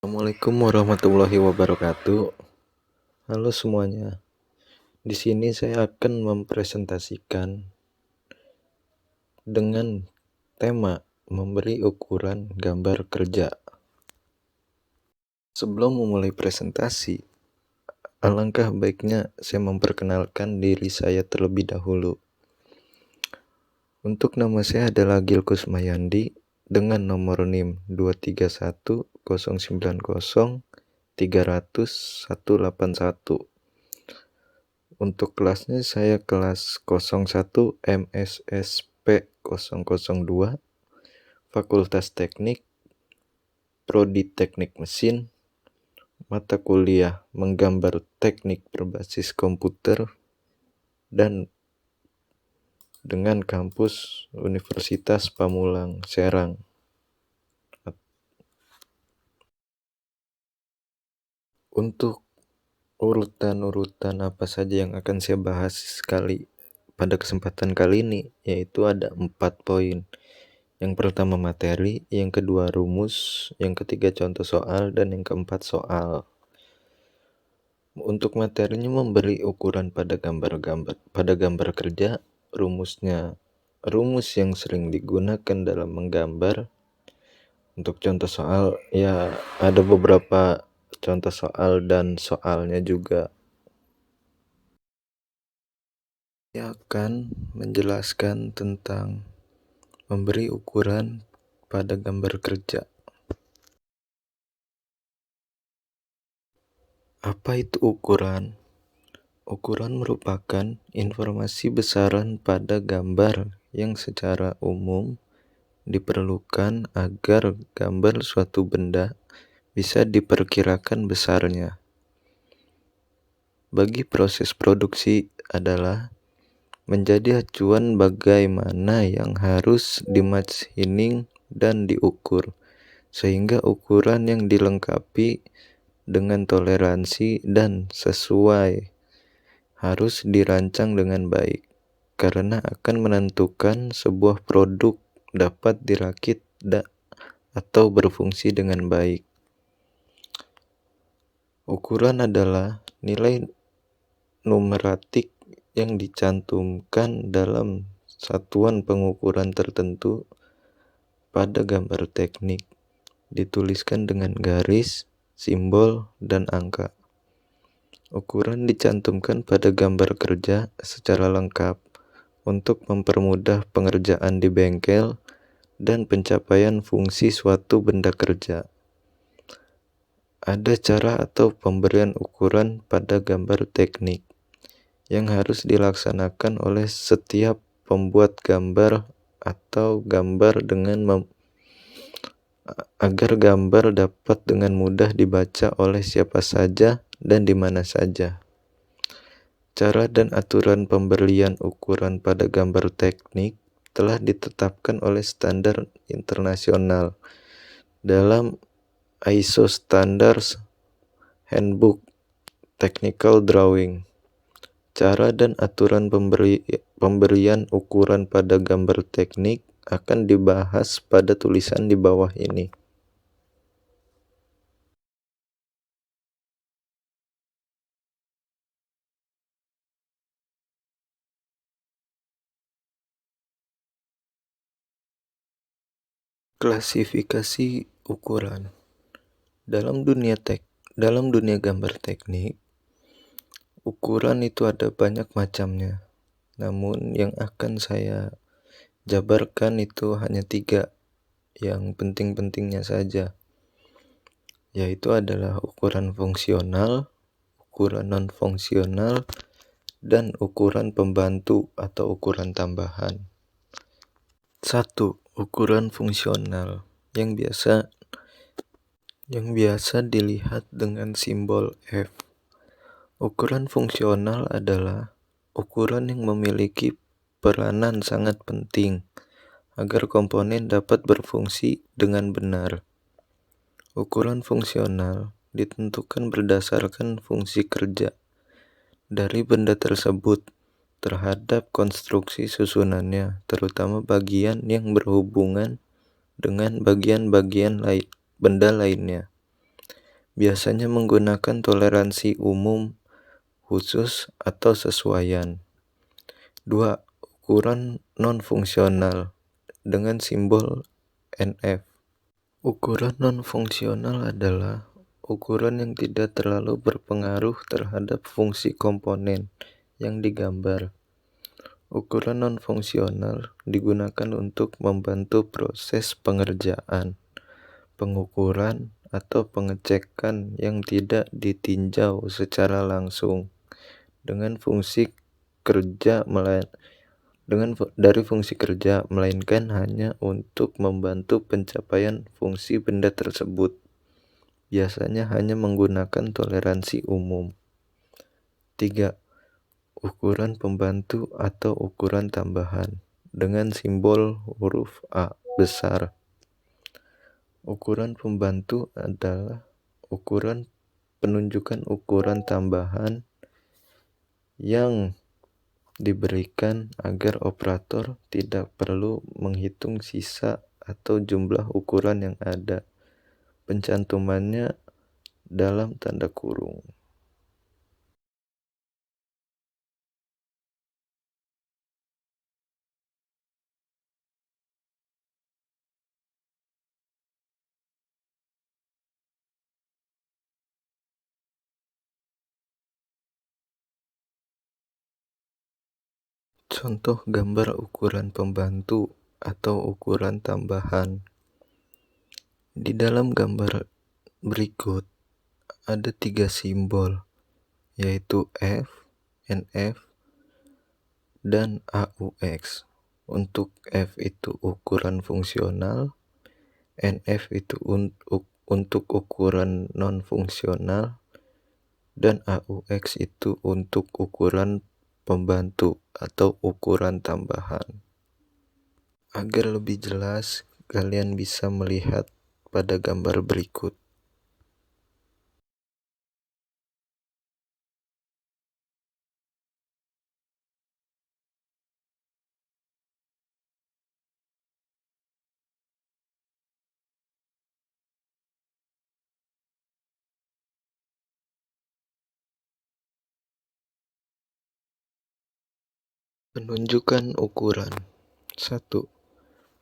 Assalamualaikum warahmatullahi wabarakatuh. Halo semuanya. Di sini saya akan mempresentasikan dengan tema memberi ukuran gambar kerja. Sebelum memulai presentasi, alangkah baiknya saya memperkenalkan diri saya terlebih dahulu. Untuk nama saya adalah Gilkus Mayandi dengan nomor NIM 2319030300181. Untuk kelasnya saya kelas 01 MSSP 002, Fakultas Teknik, Prodi Teknik Mesin, mata kuliah menggambar teknik berbasis komputer, dan dengan kampus Universitas Pamulang Serang. Untuk urutan-urutan apa saja yang akan saya bahas pada kesempatan kali ini, yaitu ada 4 poin. Yang pertama materi, yang kedua rumus, yang ketiga contoh soal, dan yang keempat soal. Untuk materinya memberi ukuran pada gambar kerja, rumus yang sering digunakan dalam menggambar. Untuk contoh soal, ya ada beberapa contoh soal dan soalnya juga. Saya akan menjelaskan tentang memberi ukuran pada gambar kerja. Apa itu ukuran? Ukuran merupakan informasi besaran pada gambar yang secara umum diperlukan agar gambar suatu benda bisa diperkirakan besarnya. Bagi proses produksi adalah menjadi acuan bagaimana yang harus dimachining dan diukur, sehingga ukuran yang dilengkapi dengan toleransi dan sesuai harus dirancang dengan baik, karena akan menentukan sebuah produk dapat dirakit atau berfungsi dengan baik. Ukuran adalah nilai numeratik yang dicantumkan dalam satuan pengukuran tertentu pada gambar teknik, dituliskan dengan garis, simbol, dan angka. Ukuran dicantumkan pada gambar kerja secara lengkap untuk mempermudah pengerjaan di bengkel dan pencapaian fungsi suatu benda kerja. Ada cara atau pemberian ukuran pada gambar teknik yang harus dilaksanakan oleh setiap pembuat gambar atau gambar agar gambar dapat dengan mudah dibaca oleh siapa saja dan di mana saja. Cara dan aturan pemberian ukuran pada gambar teknik telah ditetapkan oleh standar internasional dalam ISO Standards Handbook Technical Drawing. Cara dan aturan pemberian ukuran pada gambar teknik akan dibahas pada tulisan di bawah ini. Klasifikasi ukuran. Dalam dunia gambar teknik, ukuran itu ada banyak macamnya. Namun yang akan saya jabarkan itu hanya 3 yang penting-pentingnya saja, yaitu adalah ukuran fungsional, ukuran non-fungsional, dan ukuran pembantu atau ukuran tambahan. 1. Ukuran fungsional yang biasa dilihat dengan simbol F. Ukuran fungsional adalah ukuran yang memiliki peranan sangat penting agar komponen dapat berfungsi dengan benar. Ukuran fungsional ditentukan berdasarkan fungsi kerja dari benda tersebut terhadap konstruksi susunannya, terutama bagian yang berhubungan dengan bagian-bagian benda lainnya. biasanya menggunakan toleransi umum, khusus, atau sesuaian. 2. Ukuran non-fungsional dengan simbol NF. Ukuran non-fungsional adalah ukuran yang tidak terlalu berpengaruh terhadap fungsi komponen yang digambar. Ukuran non-fungsional digunakan untuk membantu proses pengerjaan, pengukuran, atau pengecekan yang tidak ditinjau secara langsung dengan fungsi kerja melainkan hanya untuk membantu pencapaian fungsi benda tersebut. Biasanya hanya menggunakan toleransi umum. 3. Ukuran pembantu atau ukuran tambahan dengan simbol huruf A besar. Ukuran pembantu adalah ukuran penunjukan ukuran tambahan yang diberikan agar operator tidak perlu menghitung sisa atau jumlah ukuran yang ada. Pencantumannya dalam tanda kurung. Contoh gambar ukuran pembantu atau ukuran tambahan. Di dalam gambar berikut ada 3 simbol, yaitu F, NF, dan AUX. Untuk F itu ukuran fungsional, NF itu untuk ukuran non-fungsional, dan AUX itu untuk ukuran pembantu atau ukuran tambahan. Agar lebih jelas, kalian bisa melihat pada gambar berikut. Penunjukan ukuran. 1.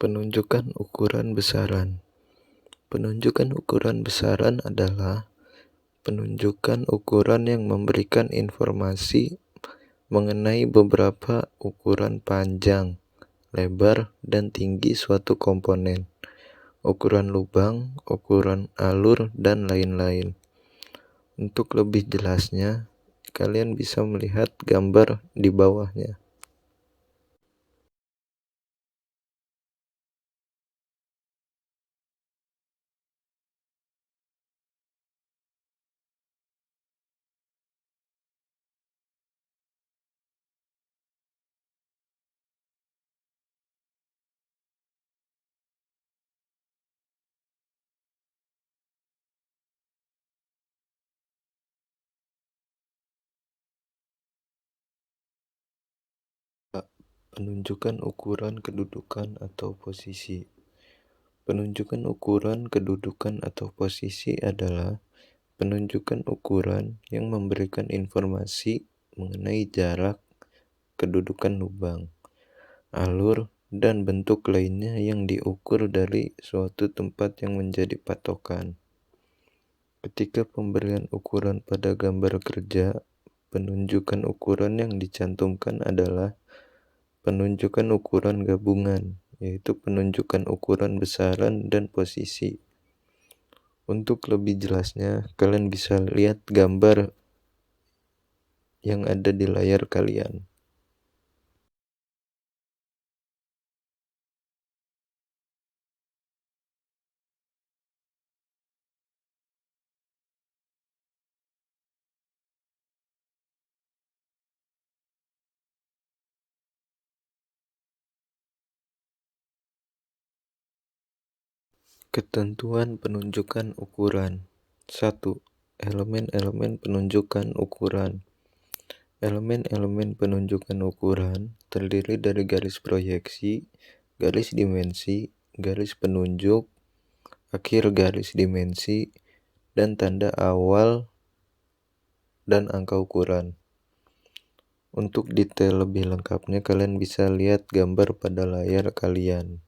Penunjukan ukuran besaran. Penunjukan ukuran besaran adalah penunjukan ukuran yang memberikan informasi mengenai beberapa ukuran panjang, lebar, dan tinggi suatu komponen, ukuran lubang, ukuran alur, dan lain-lain. Untuk lebih jelasnya, kalian bisa melihat gambar di bawahnya. Penunjukan ukuran kedudukan atau posisi. Penunjukan ukuran kedudukan atau posisi adalah penunjukan ukuran yang memberikan informasi mengenai jarak, kedudukan lubang, alur, dan bentuk lainnya yang diukur dari suatu tempat yang menjadi patokan. Ketika pemberian ukuran pada gambar kerja, penunjukan ukuran yang dicantumkan adalah penunjukan ukuran gabungan, yaitu penunjukan ukuran besaran dan posisi. Untuk lebih jelasnya, kalian bisa lihat gambar yang ada di layar kalian. Ketentuan penunjukan ukuran. 1. Elemen-elemen penunjukan ukuran. Elemen-elemen penunjukan ukuran terdiri dari garis proyeksi, garis dimensi, garis penunjuk, akhir garis dimensi, dan tanda awal dan angka ukuran. Untuk detail lebih lengkapnya, kalian bisa lihat gambar pada layar kalian.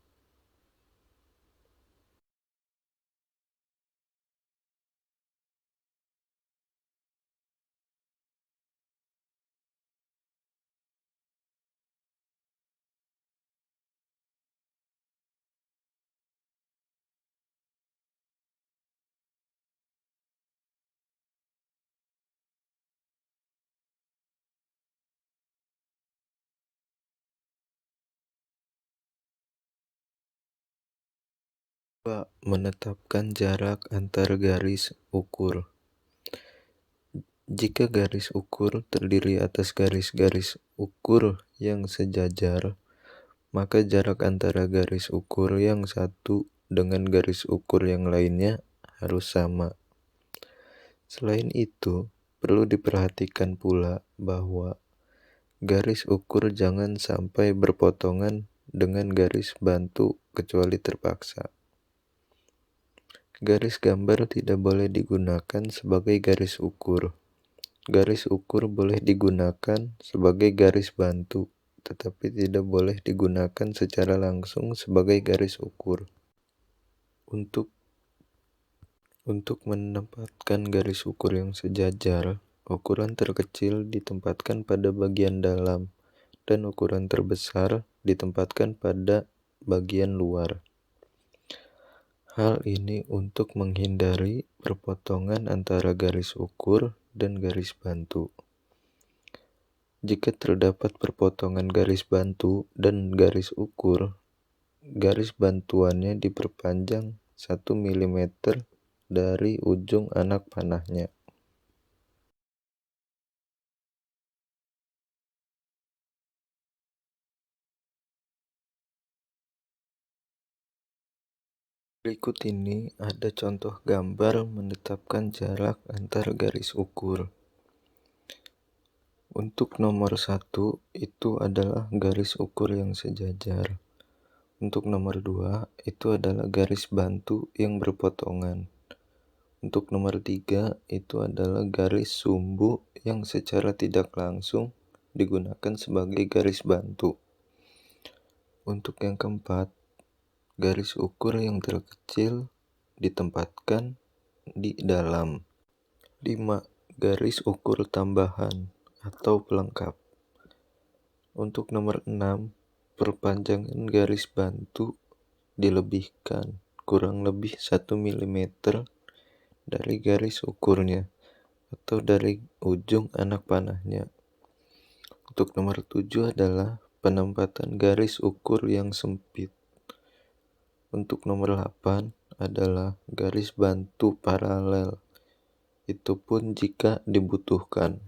Menetapkan jarak antar garis ukur. Jika garis ukur terdiri atas garis-garis ukur yang sejajar, maka jarak antara garis ukur yang satu dengan garis ukur yang lainnya harus sama. Selain itu, perlu diperhatikan pula bahwa garis ukur jangan sampai berpotongan dengan garis bantu kecuali terpaksa. Garis gambar tidak boleh digunakan sebagai garis ukur. Garis ukur boleh digunakan sebagai garis bantu, tetapi tidak boleh digunakan secara langsung sebagai garis ukur. Untuk menempatkan garis ukur yang sejajar, ukuran terkecil ditempatkan pada bagian dalam dan ukuran terbesar ditempatkan pada bagian luar. Hal ini untuk menghindari perpotongan antara garis ukur dan garis bantu. Jika terdapat perpotongan garis bantu dan garis ukur, garis bantuannya diperpanjang 1 mm dari ujung anak panahnya. Berikut ini ada contoh gambar menetapkan jarak antar garis ukur. Untuk nomor 1 itu adalah garis ukur yang sejajar. Untuk nomor 2 itu adalah garis bantu yang berpotongan. Untuk nomor 3 itu adalah garis sumbu yang secara tidak langsung digunakan sebagai garis bantu. Untuk yang keempat, garis ukur yang terkecil ditempatkan di dalam. 5. Garis ukur tambahan atau pelengkap. Untuk nomor 6, perpanjangan garis bantu dilebihkan kurang lebih 1 mm dari garis ukurnya atau dari ujung anak panahnya. Untuk nomor 7 adalah penempatan garis ukur yang sempit. Untuk nomor 8 adalah garis bantu paralel. Itu pun jika dibutuhkan.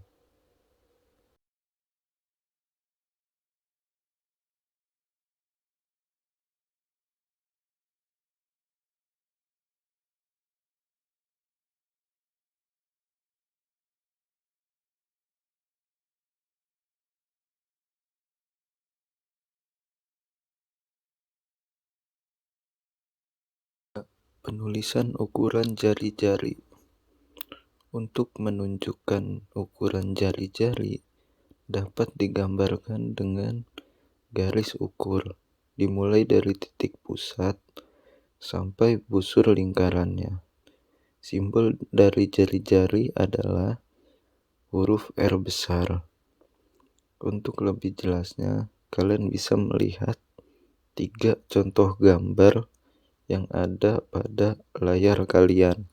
Penulisan ukuran jari-jari. Untuk menunjukkan ukuran jari-jari dapat digambarkan dengan garis ukur, dimulai dari titik pusat sampai busur lingkarannya. Simbol dari jari-jari adalah huruf R besar. Untuk lebih jelasnya, kalian bisa melihat 3 contoh gambar yang ada pada layar kalian.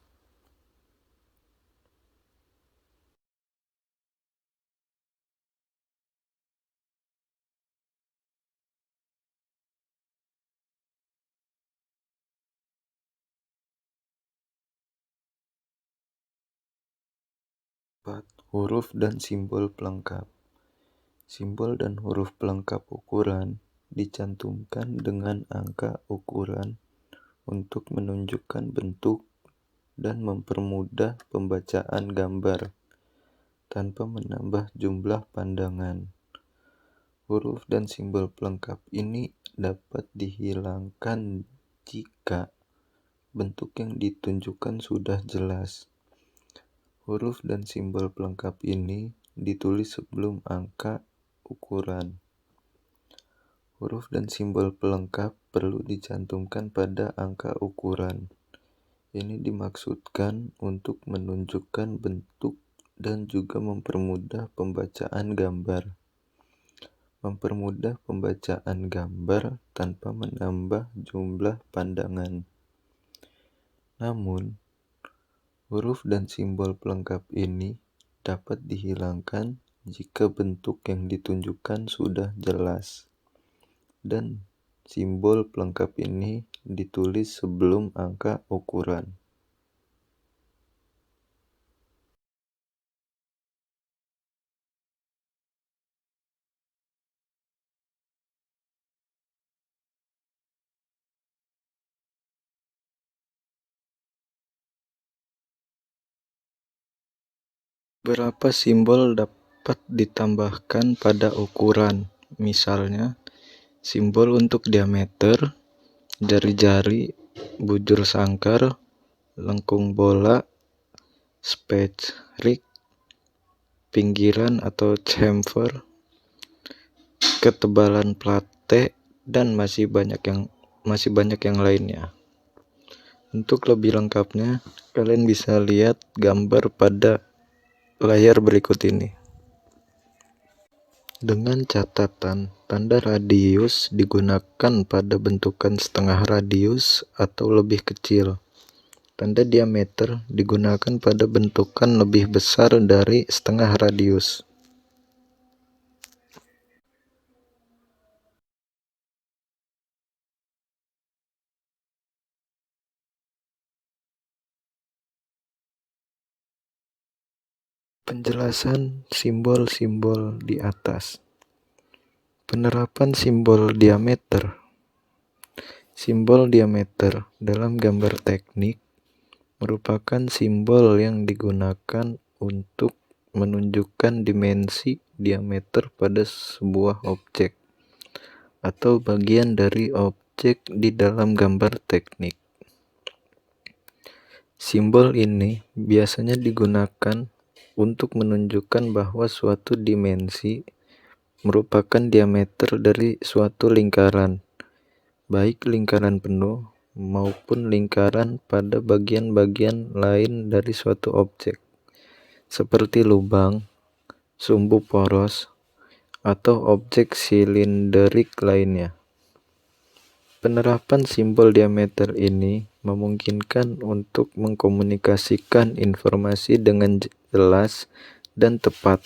Huruf dan simbol pelengkap. Simbol dan huruf pelengkap ukuran dicantumkan dengan angka ukuran untuk menunjukkan bentuk dan mempermudah pembacaan gambar tanpa menambah jumlah pandangan. Huruf dan simbol pelengkap ini dapat dihilangkan jika bentuk yang ditunjukkan sudah jelas Huruf dan simbol pelengkap ini ditulis sebelum angka ukuran. Huruf dan simbol pelengkap perlu dicantumkan pada angka ukuran. Ini dimaksudkan untuk menunjukkan bentuk dan juga mempermudah pembacaan gambar. Mempermudah pembacaan gambar tanpa menambah jumlah pandangan. Namun, huruf dan simbol pelengkap ini dapat dihilangkan jika bentuk yang ditunjukkan sudah jelas dan simbol pelengkap ini ditulis sebelum angka ukuran. Berapa simbol dapat ditambahkan pada ukuran? Misalnya, simbol untuk diameter, jari-jari, bujur sangkar, lengkung bola, spheroid, pinggiran atau chamfer, ketebalan plate, dan masih banyak yang lainnya. Untuk lebih lengkapnya, kalian bisa lihat gambar pada layar berikut ini. Dengan catatan, tanda radius digunakan pada bentukan setengah radius atau lebih kecil. Tanda diameter digunakan pada bentukan lebih besar dari setengah radius. Penjelasan simbol-simbol di atas. Penerapan simbol diameter. Simbol diameter dalam gambar teknik merupakan simbol yang digunakan untuk menunjukkan dimensi diameter pada sebuah objek atau bagian dari objek di dalam gambar teknik. Simbol ini biasanya digunakan untuk menunjukkan bahwa suatu dimensi merupakan diameter dari suatu lingkaran, baik lingkaran penuh maupun lingkaran pada bagian-bagian lain dari suatu objek, seperti lubang, sumbu poros, atau objek silinderik lainnya. Penerapan simbol diameter ini memungkinkan untuk mengkomunikasikan informasi dengan jelas dan tepat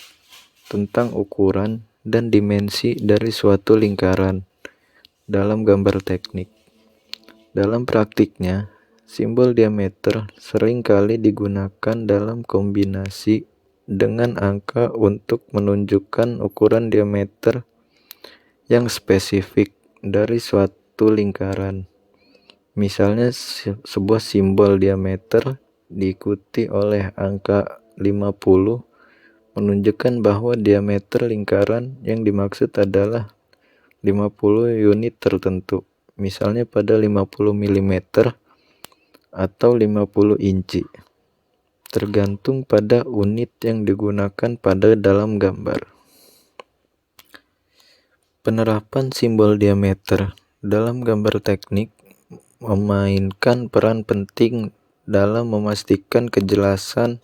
tentang ukuran dan dimensi dari suatu lingkaran dalam gambar teknik. Dalam praktiknya, simbol diameter seringkali digunakan dalam kombinasi dengan angka untuk menunjukkan ukuran diameter yang spesifik dari suatu lingkaran. Misalnya, sebuah simbol diameter diikuti oleh angka 50 menunjukkan bahwa diameter lingkaran yang dimaksud adalah 50 unit tertentu, misalnya pada 50 mm atau 50 inci, tergantung pada unit yang digunakan pada dalam gambar. Penerapan simbol diameter dalam gambar teknik memainkan peran penting dalam memastikan kejelasan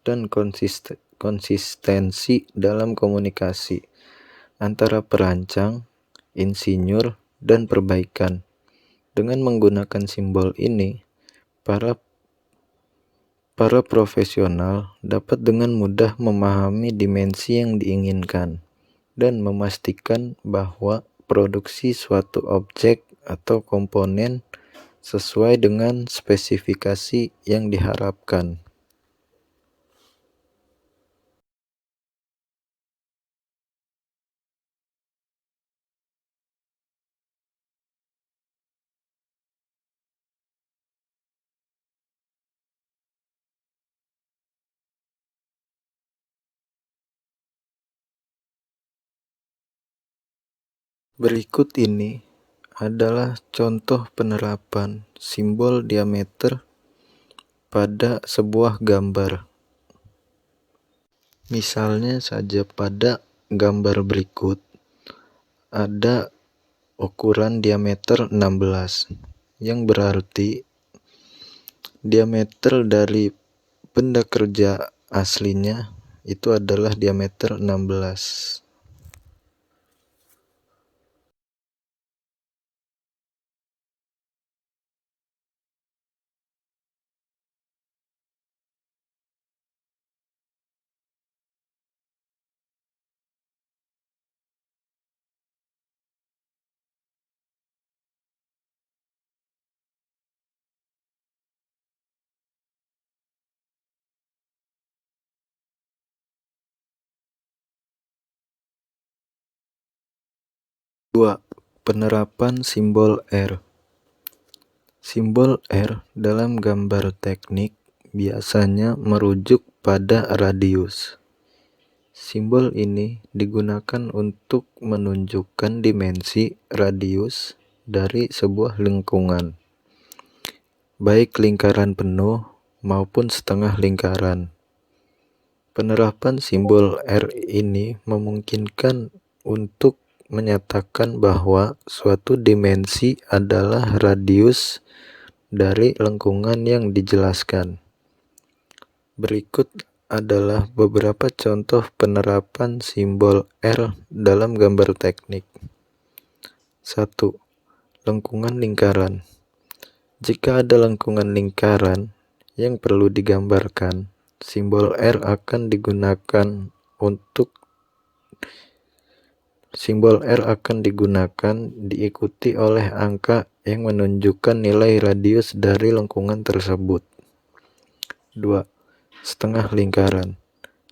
dan konsistensi dalam komunikasi antara perancang, insinyur, dan perbaikan. Dengan menggunakan simbol ini, para profesional dapat dengan mudah memahami dimensi yang diinginkan dan memastikan bahwa produksi suatu objek atau komponen sesuai dengan spesifikasi yang diharapkan. Berikut ini adalah contoh penerapan simbol diameter pada sebuah gambar. Misalnya saja pada gambar berikut ada ukuran diameter 16, yang berarti diameter dari benda kerja aslinya itu adalah diameter 16. Dua. Penerapan simbol R. Simbol R dalam gambar teknik biasanya merujuk pada radius. Simbol ini digunakan untuk menunjukkan dimensi radius dari sebuah lingkungan, baik lingkaran penuh maupun setengah lingkaran. Penerapan simbol R ini memungkinkan untuk menyatakan bahwa suatu dimensi adalah radius dari lingkungan yang dijelaskan. Berikut adalah beberapa contoh penerapan simbol R dalam gambar teknik. 1. Lengkungan lingkaran. Jika ada lengkungan lingkaran yang perlu digambarkan, simbol R akan digunakan diikuti oleh angka yang menunjukkan nilai radius dari lengkungan tersebut. 2. Setengah lingkaran.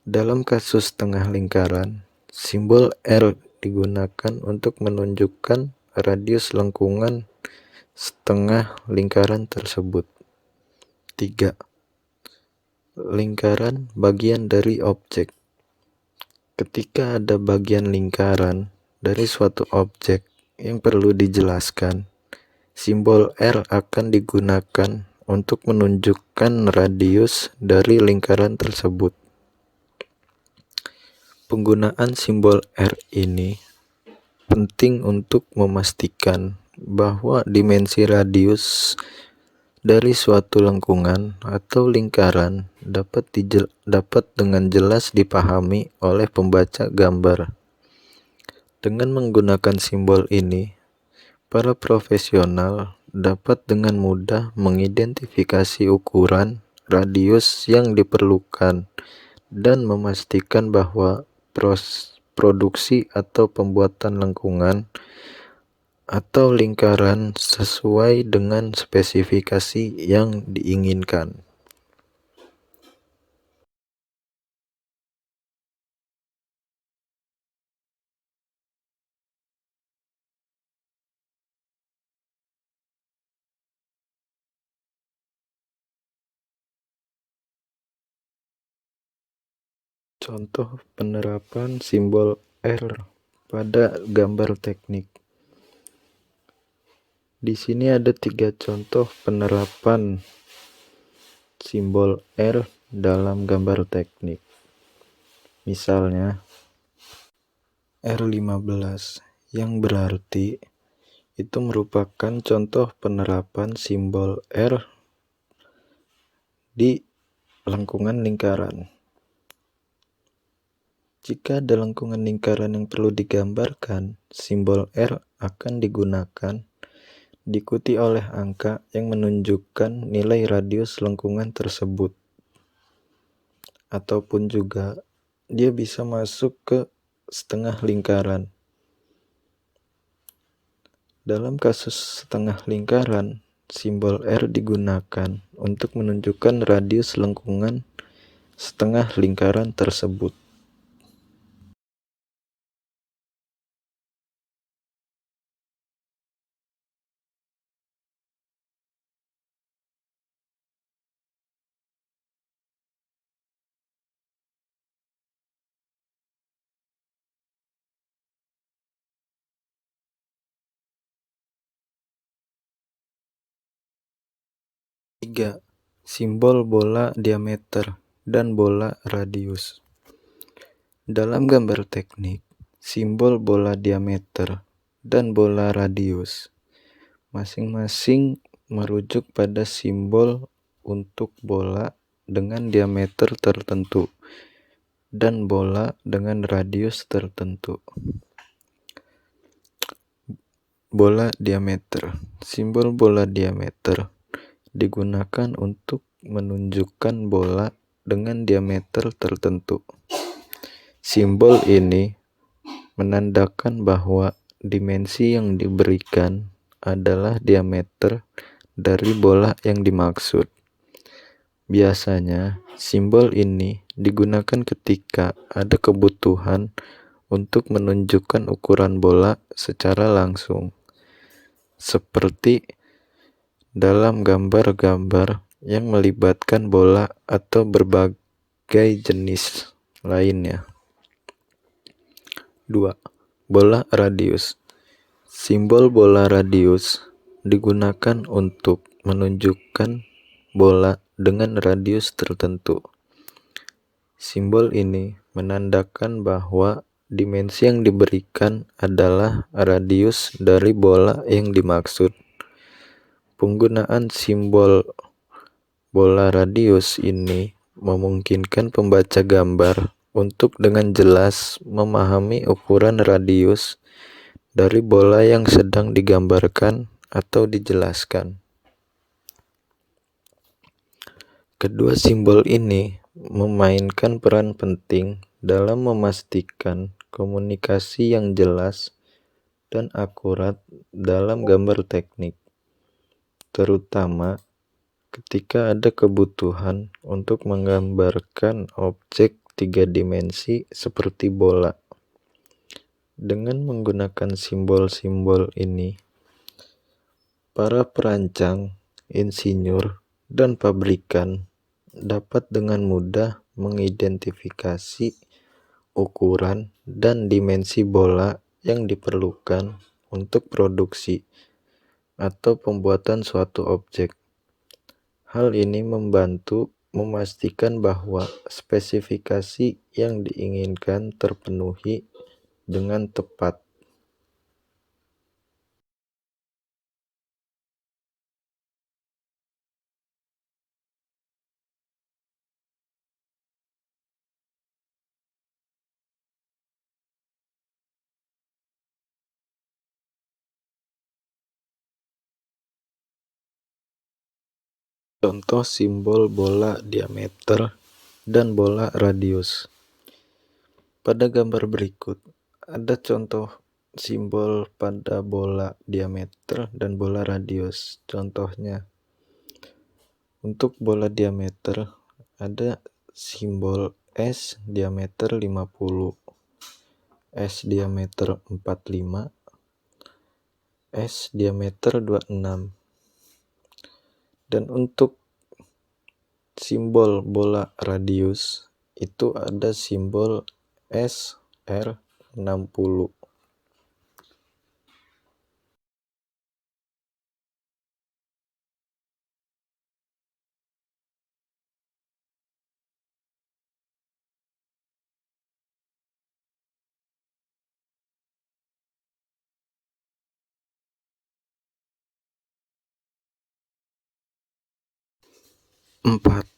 Dalam kasus setengah lingkaran, simbol R digunakan untuk menunjukkan radius lengkungan setengah lingkaran tersebut. 3. Lingkaran bagian dari objek. Ketika ada bagian lingkaran dari suatu objek yang perlu dijelaskan, simbol R akan digunakan untuk menunjukkan radius dari lingkaran tersebut. Penggunaan simbol R ini penting untuk memastikan bahwa dimensi radius dari suatu lengkungan atau lingkaran dapat dengan jelas dipahami oleh pembaca gambar. Dengan menggunakan simbol ini, para profesional dapat dengan mudah mengidentifikasi ukuran radius yang diperlukan dan memastikan bahwa produksi atau pembuatan lengkungan atau lingkaran sesuai dengan spesifikasi yang diinginkan. Contoh penerapan simbol R pada gambar teknik. Di sini ada 3 contoh penerapan simbol R dalam gambar teknik. Misalnya R15, yang berarti itu merupakan contoh penerapan simbol R di lengkungan lingkaran. Jika ada lengkungan lingkaran yang perlu digambarkan, simbol R akan digunakan diikuti oleh angka yang menunjukkan nilai radius lengkungan tersebut. Ataupun juga dia bisa masuk ke setengah lingkaran. Dalam kasus setengah lingkaran, simbol R digunakan untuk menunjukkan radius lengkungan setengah lingkaran tersebut. Tiga. Simbol bola diameter dan bola radius. Dalam gambar teknik, simbol bola diameter dan bola radius masing-masing merujuk pada simbol untuk bola dengan diameter tertentu dan bola dengan radius tertentu. Bola diameter. Simbol bola diameter digunakan untuk menunjukkan bola dengan diameter tertentu. Simbol ini menandakan bahwa dimensi yang diberikan adalah diameter dari bola yang dimaksud. Biasanya, simbol ini digunakan ketika ada kebutuhan untuk menunjukkan ukuran bola secara langsung, seperti dalam gambar-gambar yang melibatkan bola atau berbagai jenis lainnya. 2. Bola radius. Simbol bola radius digunakan untuk menunjukkan bola dengan radius tertentu. Simbol ini menandakan bahwa dimensi yang diberikan adalah radius dari bola yang dimaksud. Penggunaan simbol bola radius ini memungkinkan pembaca gambar untuk dengan jelas memahami ukuran radius dari bola yang sedang digambarkan atau dijelaskan. Kedua simbol ini memainkan peran penting dalam memastikan komunikasi yang jelas dan akurat dalam gambar teknik, terutama ketika ada kebutuhan untuk menggambarkan objek 3 dimensi seperti bola. Dengan menggunakan simbol-simbol ini, para perancang, insinyur, dan pabrikan dapat dengan mudah mengidentifikasi ukuran dan dimensi bola yang diperlukan untuk produksi atau pembuatan suatu objek. Hal ini membantu memastikan bahwa spesifikasi yang diinginkan terpenuhi dengan tepat. Contoh simbol bola diameter dan bola radius. Pada gambar berikut, ada contoh simbol pada bola diameter dan bola radius. Contohnya, untuk bola diameter ada simbol S diameter 50, S diameter 45, S diameter 26. Dan untuk simbol bola radius itu ada simbol SR60. Empat.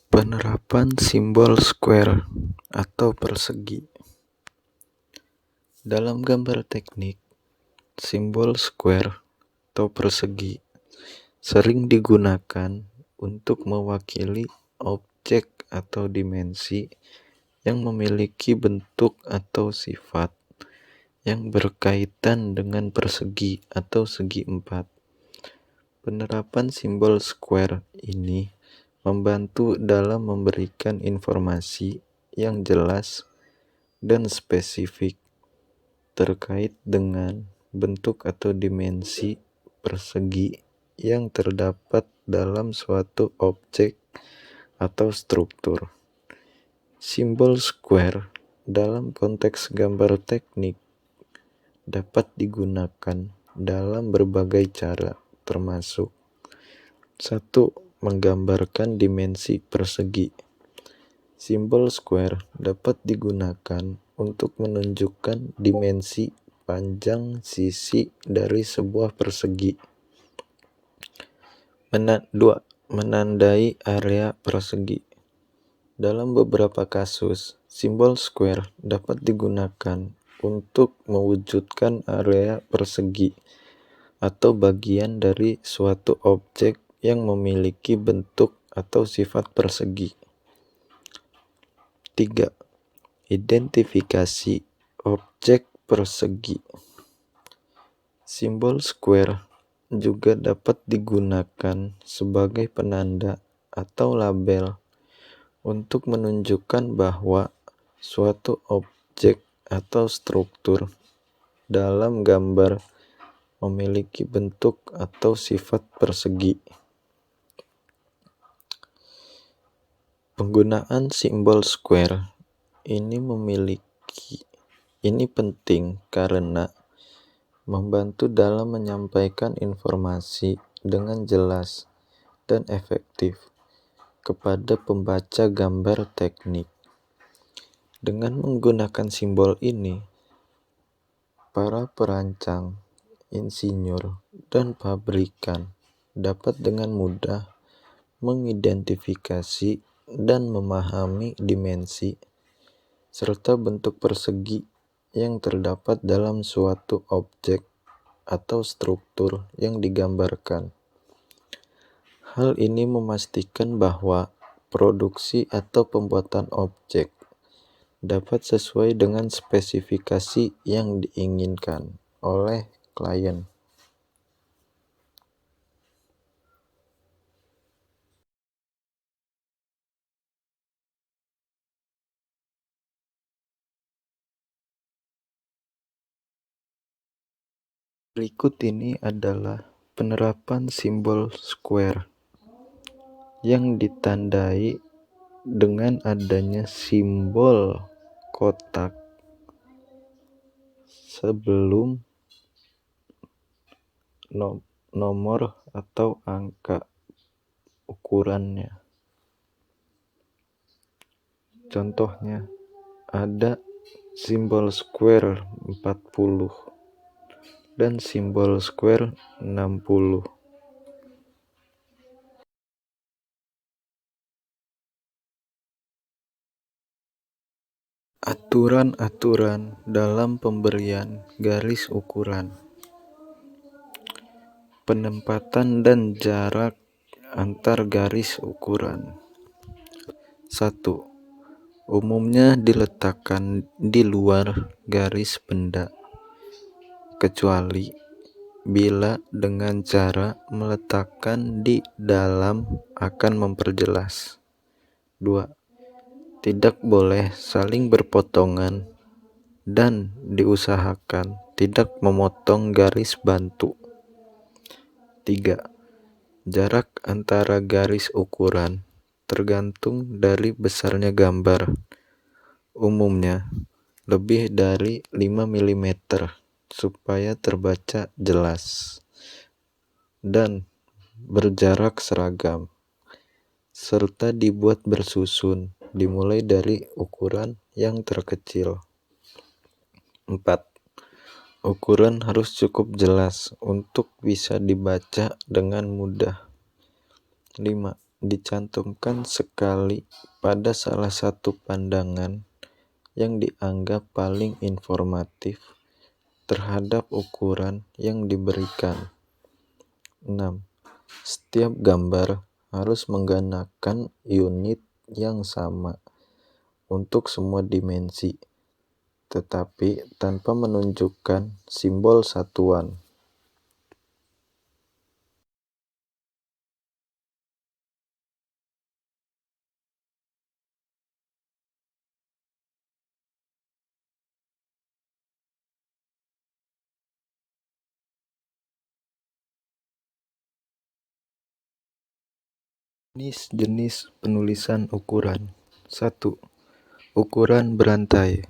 Penerapan simbol square atau persegi. Dalam gambar teknik, simbol square atau persegi sering digunakan untuk mewakili objek atau dimensi yang memiliki bentuk atau sifat yang berkaitan dengan persegi atau segi empat. Penerapan simbol square ini membantu dalam memberikan informasi yang jelas dan spesifik terkait dengan bentuk atau dimensi persegi yang terdapat dalam suatu objek atau struktur. Simbol square dalam konteks gambar teknik dapat digunakan dalam berbagai cara, termasuk 1. Menggambarkan dimensi persegi. Simbol square dapat digunakan untuk menunjukkan dimensi panjang sisi dari sebuah persegi. 2. Menandai area persegi. Dalam beberapa kasus, simbol square dapat digunakan untuk mewujudkan area persegi atau bagian dari suatu objek yang memiliki bentuk atau sifat persegi. 3. Identifikasi objek persegi. Simbol square juga dapat digunakan sebagai penanda atau label untuk menunjukkan bahwa suatu objek atau struktur dalam gambar memiliki bentuk atau sifat persegi. Penggunaan simbol square ini penting karena membantu dalam menyampaikan informasi dengan jelas dan efektif kepada pembaca gambar teknik. Dengan menggunakan simbol ini, para perancang, insinyur, dan pabrikan dapat dengan mudah mengidentifikasi dan memahami dimensi serta bentuk persegi yang terdapat dalam suatu objek atau struktur yang digambarkan. Hal ini memastikan bahwa produksi atau pembuatan objek dapat sesuai dengan spesifikasi yang diinginkan oleh klien. Berikut ini adalah penerapan simbol square yang ditandai dengan adanya simbol kotak sebelum nomor atau angka ukurannya. Contohnya ada simbol square 40 dan simbol square 60. Aturan-aturan dalam pemberian garis ukuran. Penempatan dan jarak antar garis ukuran. 1. Umumnya diletakkan di luar garis benda, kecuali bila dengan cara meletakkan di dalam akan memperjelas. 2. Tidak boleh saling berpotongan dan diusahakan tidak memotong garis bantu. 3. Jarak antara garis ukuran tergantung dari besarnya gambar. Umumnya lebih dari 5 mm supaya terbaca jelas dan berjarak seragam, serta dibuat bersusun dimulai dari ukuran yang terkecil. 4. Ukuran harus cukup jelas untuk bisa dibaca dengan mudah. 5. Dicantumkan sekali pada salah satu pandangan yang dianggap paling informatif terhadap ukuran yang diberikan. 6. Setiap gambar harus menggunakan unit yang sama untuk semua dimensi, tetapi tanpa menunjukkan simbol satuan. Jenis penulisan ukuran. 1. Ukuran berantai.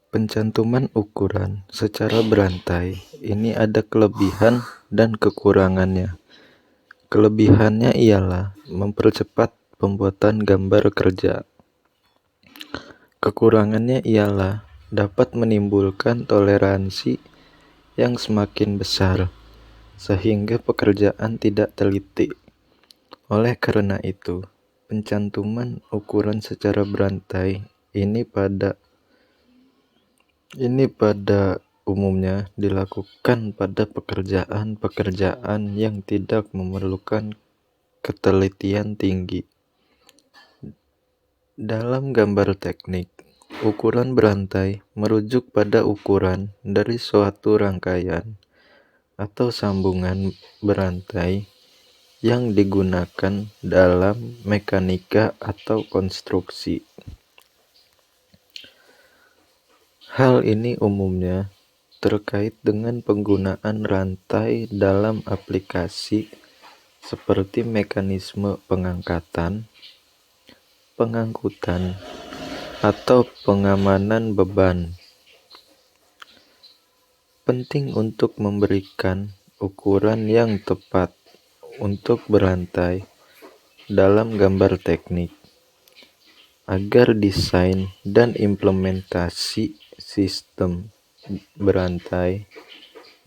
Pencantuman ukuran secara berantai ini ada kelebihan dan kekurangannya. Kelebihannya ialah mempercepat pembuatan gambar kerja. Kekurangannya ialah dapat menimbulkan toleransi yang semakin besar, sehingga pekerjaan tidak teliti. Oleh karena itu, pencantuman ukuran secara berantai ini pada umumnya dilakukan pada pekerjaan-pekerjaan yang tidak memerlukan ketelitian tinggi. Dalam gambar teknik, ukuran berantai merujuk pada ukuran dari suatu rangkaian atau sambungan berantai yang digunakan dalam mekanika atau konstruksi. Hal ini umumnya terkait dengan penggunaan rantai dalam aplikasi seperti mekanisme pengangkatan, pengangkutan, atau pengamanan beban. Penting untuk memberikan ukuran yang tepat untuk berantai dalam gambar teknik, agar desain dan implementasi sistem berantai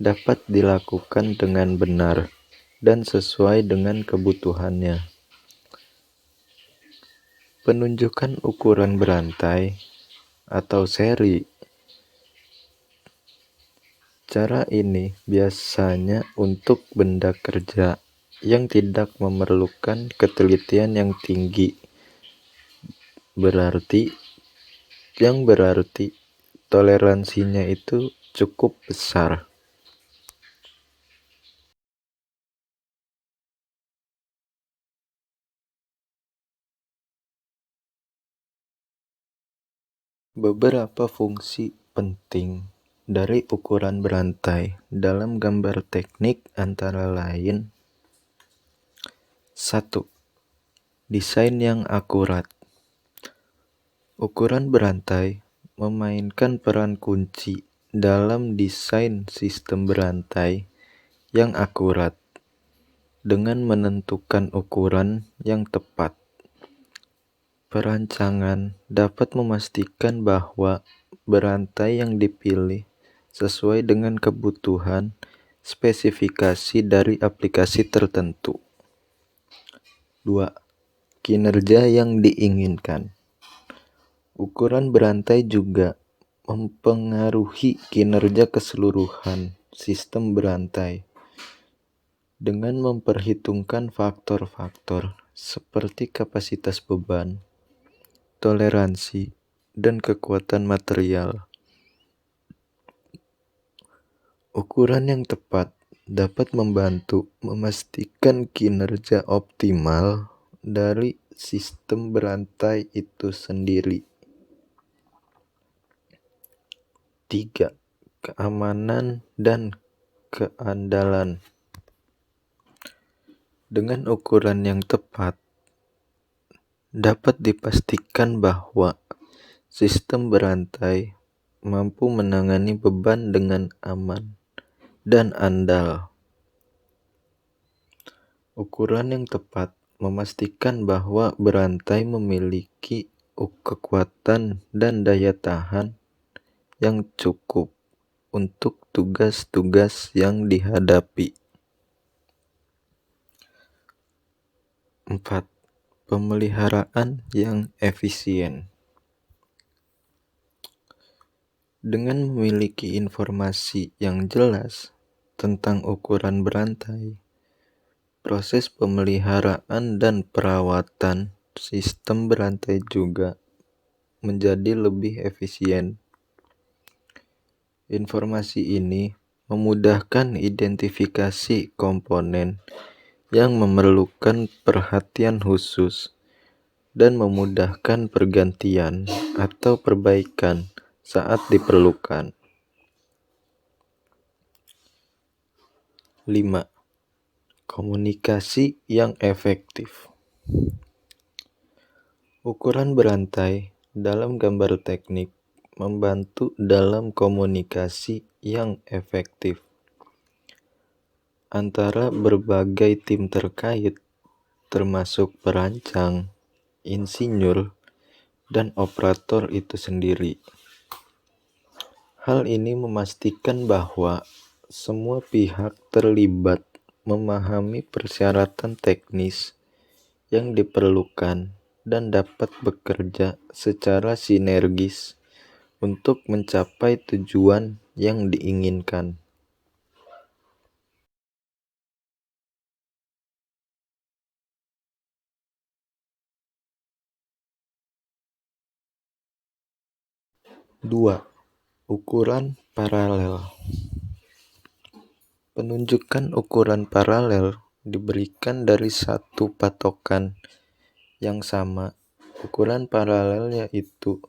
dapat dilakukan dengan benar dan sesuai dengan kebutuhannya. Penunjukan ukuran berantai atau seri. Cara ini biasanya untuk benda kerja yang tidak memerlukan ketelitian yang tinggi, berarti toleransinya itu cukup besar. Beberapa fungsi penting dari ukuran berantai dalam gambar teknik antara lain: 1. Desain yang akurat. Ukuran berantai memainkan peran kunci dalam desain sistem berantai yang akurat dengan menentukan ukuran yang tepat. Perancangan dapat memastikan bahwa berantai yang dipilih sesuai dengan kebutuhan spesifikasi dari aplikasi tertentu. 2. Kinerja yang diinginkan. Ukuran berantai juga mempengaruhi kinerja keseluruhan sistem berantai dengan memperhitungkan faktor-faktor seperti kapasitas beban, toleransi, dan kekuatan material. Ukuran yang tepat dapat membantu memastikan kinerja optimal dari sistem berantai itu sendiri. 3. Keamanan dan keandalan. Dengan ukuran yang tepat, dapat dipastikan bahwa sistem berantai mampu menangani beban dengan aman dan andal. Ukuran yang tepat memastikan bahwa berantai memiliki kekuatan dan daya tahan yang cukup untuk tugas-tugas yang dihadapi. 4. Pemeliharaan yang efisien. Dengan memiliki informasi yang jelas tentang ukuran berantai, proses pemeliharaan dan perawatan sistem berantai juga menjadi lebih efisien. Informasi ini memudahkan identifikasi komponen yang memerlukan perhatian khusus dan memudahkan pergantian atau perbaikan saat diperlukan. 5. Komunikasi yang efektif. Ukuran berantai dalam gambar teknik membantu dalam komunikasi yang efektif antara berbagai tim terkait, termasuk perancang, insinyur, dan operator itu sendiri. Hal ini memastikan bahwa semua pihak terlibat memahami persyaratan teknis yang diperlukan dan dapat bekerja secara sinergis untuk mencapai tujuan yang diinginkan. Dua, ukuran paralel. Penunjukan ukuran paralel diberikan dari satu patokan yang sama. Ukuran paralel yaitu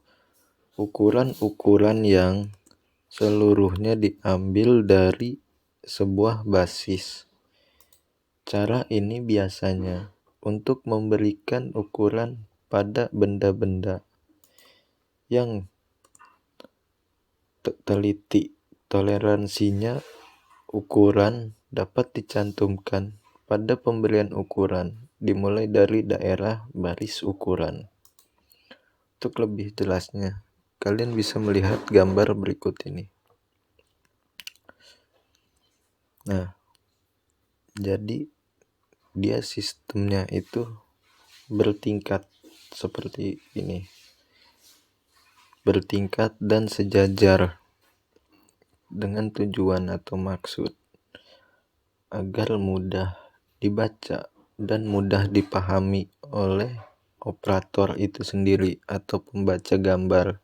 ukuran-ukuran yang seluruhnya diambil dari sebuah basis. Cara ini biasanya untuk memberikan ukuran pada benda-benda yang teliti. Toleransinya ukuran dapat dicantumkan pada pemberian ukuran, dimulai dari daerah baris ukuran. Untuk lebih jelasnya, kalian bisa melihat gambar berikut ini. Nah, jadi dia sistemnya itu bertingkat seperti ini. Bertingkat dan sejajar dengan tujuan atau maksud agar mudah dibaca dan mudah dipahami oleh operator itu sendiri atau pembaca gambar.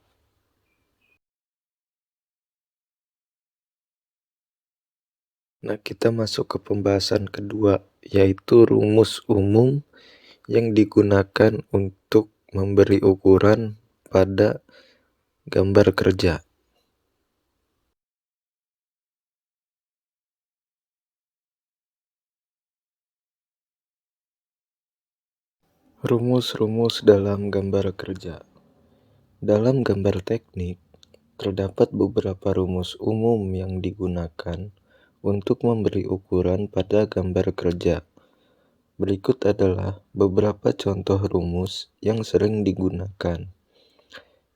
Nah, kita masuk ke pembahasan kedua, yaitu rumus umum yang digunakan untuk memberi ukuran pada gambar kerja. Rumus-rumus dalam gambar kerja. Dalam gambar teknik, terdapat beberapa rumus umum yang digunakan untuk memberi ukuran pada gambar kerja. Berikut adalah beberapa contoh rumus yang sering digunakan.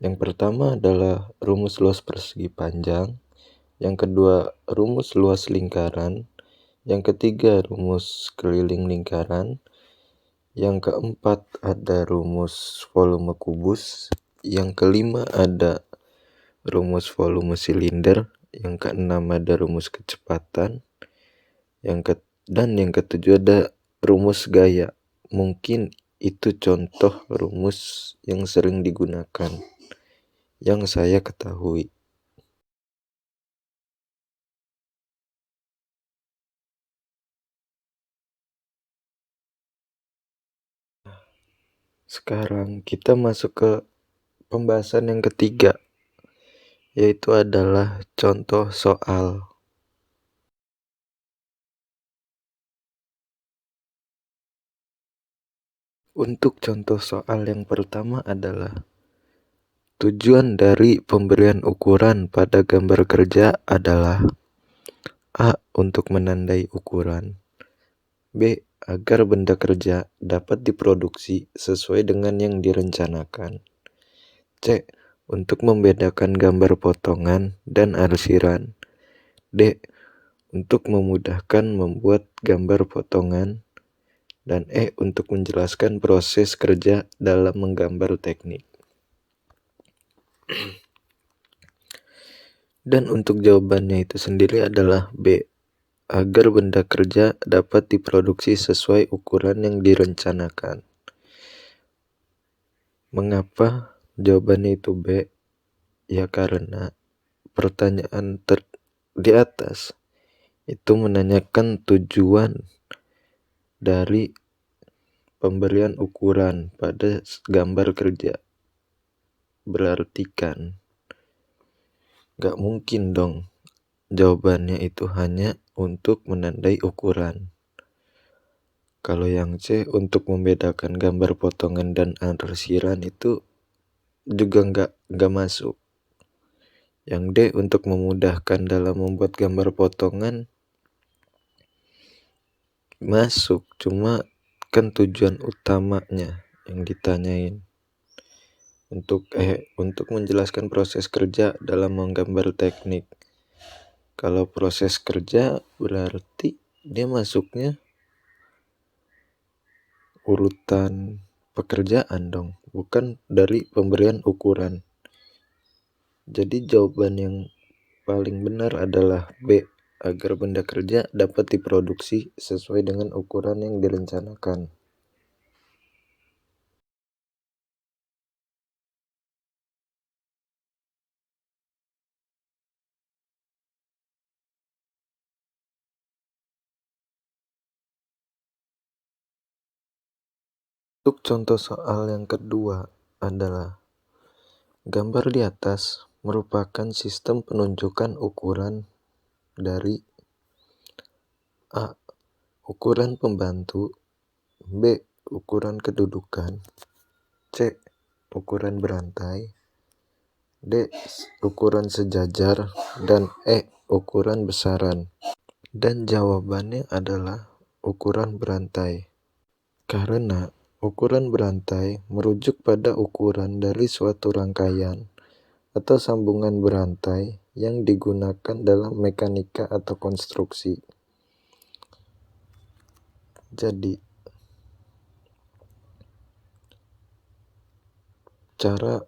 Yang pertama adalah rumus luas persegi panjang, yang kedua rumus luas lingkaran, yang ketiga rumus keliling lingkaran, yang keempat ada rumus volume kubus, yang kelima ada rumus volume silinder, yang keenam ada rumus kecepatan, dan yang ketujuh ada rumus gaya. Mungkin itu contoh rumus yang sering digunakan yang saya ketahui. Sekarang kita masuk ke pembahasan yang ketiga, yaitu adalah contoh soal. Untuk contoh soal yang pertama adalah tujuan dari pemberian ukuran pada gambar kerja adalah A. Untuk menandai ukuran, B. Agar benda kerja dapat diproduksi sesuai dengan yang direncanakan, C. Untuk membedakan gambar potongan dan arsiran, D. Untuk memudahkan membuat gambar potongan, dan E. Untuk menjelaskan proses kerja dalam menggambar teknik. Dan untuk jawabannya itu sendiri adalah B. Agar benda kerja dapat diproduksi sesuai ukuran yang direncanakan. Mengapa jawabannya itu B? Ya karena pertanyaan di atas itu menanyakan tujuan dari pemberian ukuran pada gambar kerja. Berarti kan gak mungkin dong jawabannya itu hanya untuk menandai ukuran. Kalau yang C untuk membedakan gambar potongan dan arsiran itu juga nggak masuk. Yang D untuk memudahkan dalam membuat gambar potongan masuk, cuma kan tujuan utamanya yang ditanyain. untuk menjelaskan proses kerja dalam menggambar teknik. Kalau proses kerja berarti dia masuknya urutan pekerjaan dong, bukan dari pemberian ukuran. Jadi jawaban yang paling benar adalah B, agar benda kerja dapat diproduksi sesuai dengan ukuran yang direncanakan. Untuk contoh soal yang kedua adalah gambar di atas merupakan sistem penunjukan ukuran dari A. Ukuran pembantu, B. Ukuran kedudukan, C. Ukuran berantai, D. Ukuran sejajar, dan E. Ukuran besaran. Dan jawabannya adalah ukuran berantai. Karena ukuran berantai merujuk pada ukuran dari suatu rangkaian atau sambungan berantai yang digunakan dalam mekanika atau konstruksi. Jadi, cara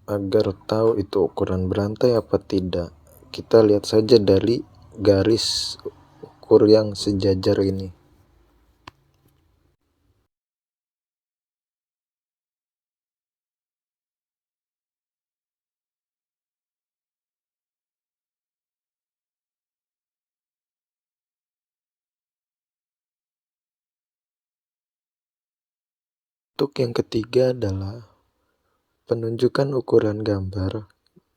agar tahu itu ukuran berantai apa tidak, kita lihat saja dari garis ukur yang sejajar ini. Untuk yang ketiga adalah penunjukan ukuran gambar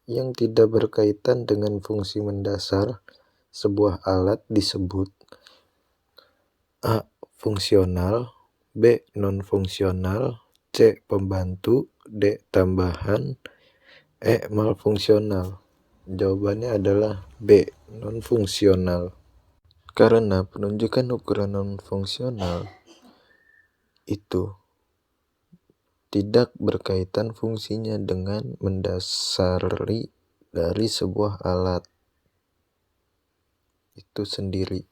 yang tidak berkaitan dengan fungsi mendasar sebuah alat disebut A. Fungsional, B. Non-fungsional, C. Pembantu, D. Tambahan, E. Malfungsional. Jawabannya adalah B. Non-fungsional. Karena penunjukan ukuran non-fungsional itu tidak berkaitan fungsinya dengan mendasari dari sebuah alat itu sendiri.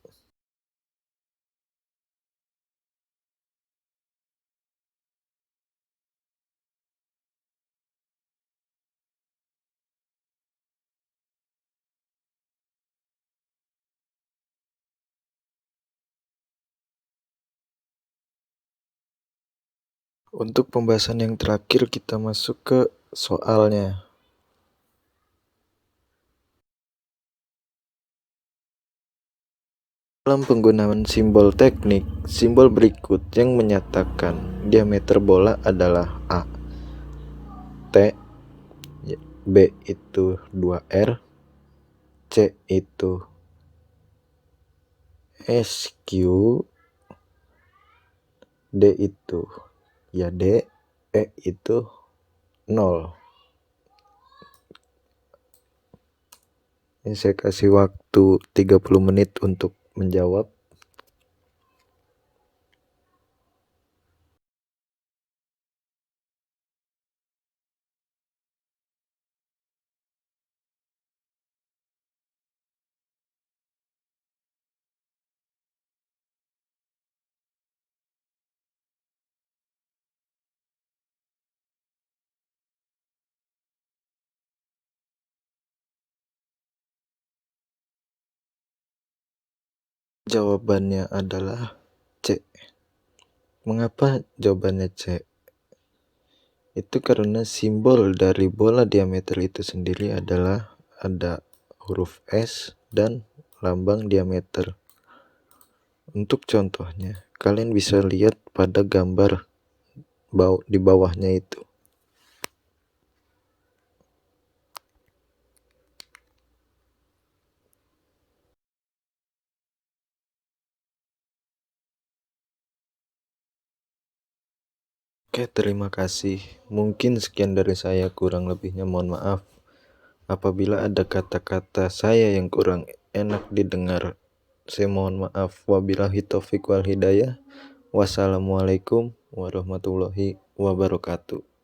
Untuk pembahasan yang terakhir, kita masuk ke soalnya. Dalam penggunaan simbol teknik, simbol berikut yang menyatakan diameter bola adalah A. T. B itu 2R. C itu SQ. D itu ya D. E itu 0. Ini saya kasih waktu 30 menit untuk menjawab. Jawabannya adalah C. Mengapa jawabannya C? Itu karena simbol dari bola diameter itu sendiri adalah ada huruf S dan lambang diameter. Untuk contohnya, kalian bisa lihat pada gambar di bawahnya itu. Oke, terima kasih. Mungkin sekian dari saya, kurang lebihnya mohon maaf. Apabila ada kata-kata saya yang kurang enak didengar, saya mohon maaf. Wabillahi taufiq wal hidayah. Wassalamualaikum warahmatullahi wabarakatuh.